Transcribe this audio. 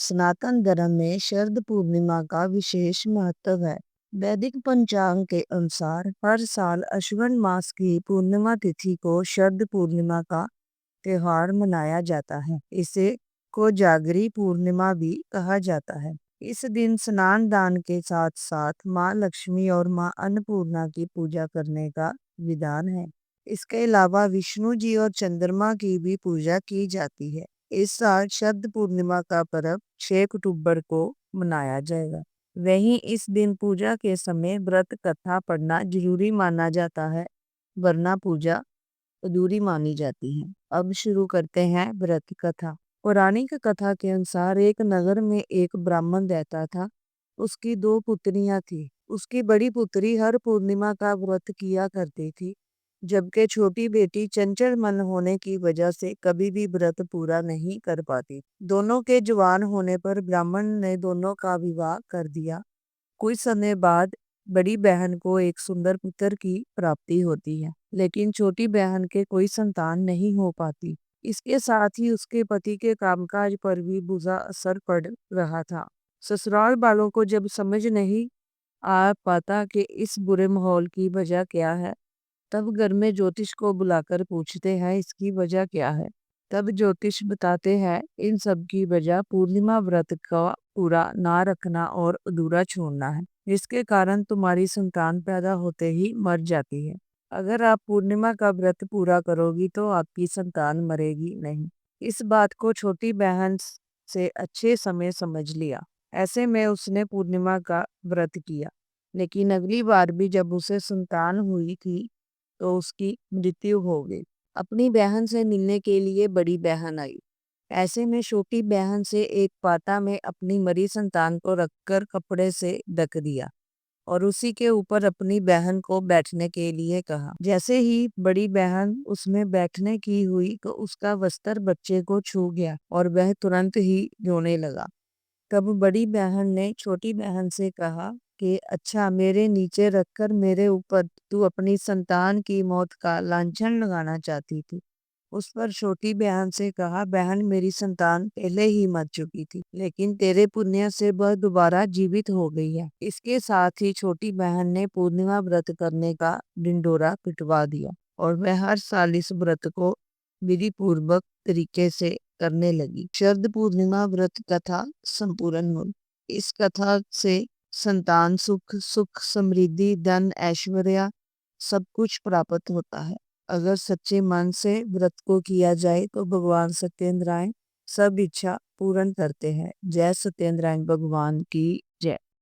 सनातन धर्म में शरद पूर्णिमा का विशेष महत्व है। वैदिक पंचांग के अनुसार हर साल अश्विन मास की पूर्णिमा तिथि को शरद पूर्णिमा का त्योहार मनाया जाता है। इसे कोजागरी पूर्णिमा भी कहा जाता है। इस दिन स्नान दान के साथ साथ माँ लक्ष्मी और माँ अन्नपूर्णा की पूजा करने का विधान है। इसके अलावा विष्णु जी और चंद्रमा की भी पूजा की जाती है। इस साल शरद पूर्णिमा का पर्व 6 अक्टूबर को मनाया जाएगा। वहीं इस दिन पूजा के समय व्रत कथा पढ़ना जरूरी माना जाता है, वरना पूजा अधूरी मानी जाती है। अब शुरू करते हैं व्रत कथा। पौराणिक कथा के अनुसार एक नगर में एक ब्राह्मण रहता था। उसकी 2 पुत्रियां थी। उसकी बड़ी पुत्री हर पूर्णिमा का व्रत किया करती थी, जबकि छोटी बेटी चंचल मन होने की वजह से कभी भी व्रत पूरा नहीं कर पाती। दोनों के जवान होने पर ब्राह्मण ने दोनों का विवाह कर दिया। कुछ समय बाद बड़ी बहन को एक सुंदर पुत्र की प्राप्ति होती है, लेकिन छोटी बहन के कोई संतान नहीं हो पाती। इसके साथ ही उसके पति के कामकाज पर भी बुरा असर पड़ रहा था। ससुराल वालों को जब समझ नहीं आ पाता कि इस बुरे माहौल की वजह क्या है, तब घर में ज्योतिष को बुलाकर पूछते हैं इसकी वजह क्या है। तब ज्योतिष बताते हैं इन सब की वजह पूर्णिमा व्रत का पूरा ना रखना और अधूरा छोड़ना है, जिसके कारण तुम्हारी संतान पैदा होते ही मर जाती है। अगर आप पूर्णिमा का व्रत पूरा करोगी तो आपकी संतान मरेगी नहीं। इस बात को छोटी बहन से अच्छे समय समझ लिया। ऐसे में उसने पूर्णिमा का व्रत किया। लेकिन अगली बार भी जब उसे संतान हुई थी तो उसकी मृत्यु हो गई। अपनी बहन से मिलने के लिए बड़ी बहन आई। ऐसे में छोटी बहन से एक पाता में अपनी मरी संतान को रखकर कपड़े से ढक दिया और उसी के ऊपर अपनी बहन को बैठने के लिए कहा। जैसे ही बड़ी बहन उसमें बैठने की हुई तो उसका वस्त्र बच्चे को छू गया और वह तुरंत ही रोने लगा। तब बड़ी बहन ने छोटी बहन से कहा कि अच्छा, मेरे नीचे रखकर मेरे ऊपर तू अपनी संतान की मौत का लांछन लगाना चाहती थी। उस पर छोटी बहन से कहा, बहन, मेरी संतान पहले ही मर चुकी थी, लेकिन तेरे पुण्य से वह दोबारा जीवित हो गई है। इसके साथ ही छोटी बहन ने पूर्णिमा व्रत करने का ढिंढोरा पिटवा दिया और वह हर साल इस व्रत को विधि पूर्वक तरीके से करने लगी। शरद पूर्णिमा व्रत कथा संपूर्ण हुई। इस कथा से संतान सुख समृद्धि धन ऐश्वर्य सब कुछ प्राप्त होता है। अगर सच्चे मन से व्रत को किया जाए तो भगवान सत्यनारायण सब इच्छा पूर्ण करते हैं। जय सत्यनारायण भगवान की जय।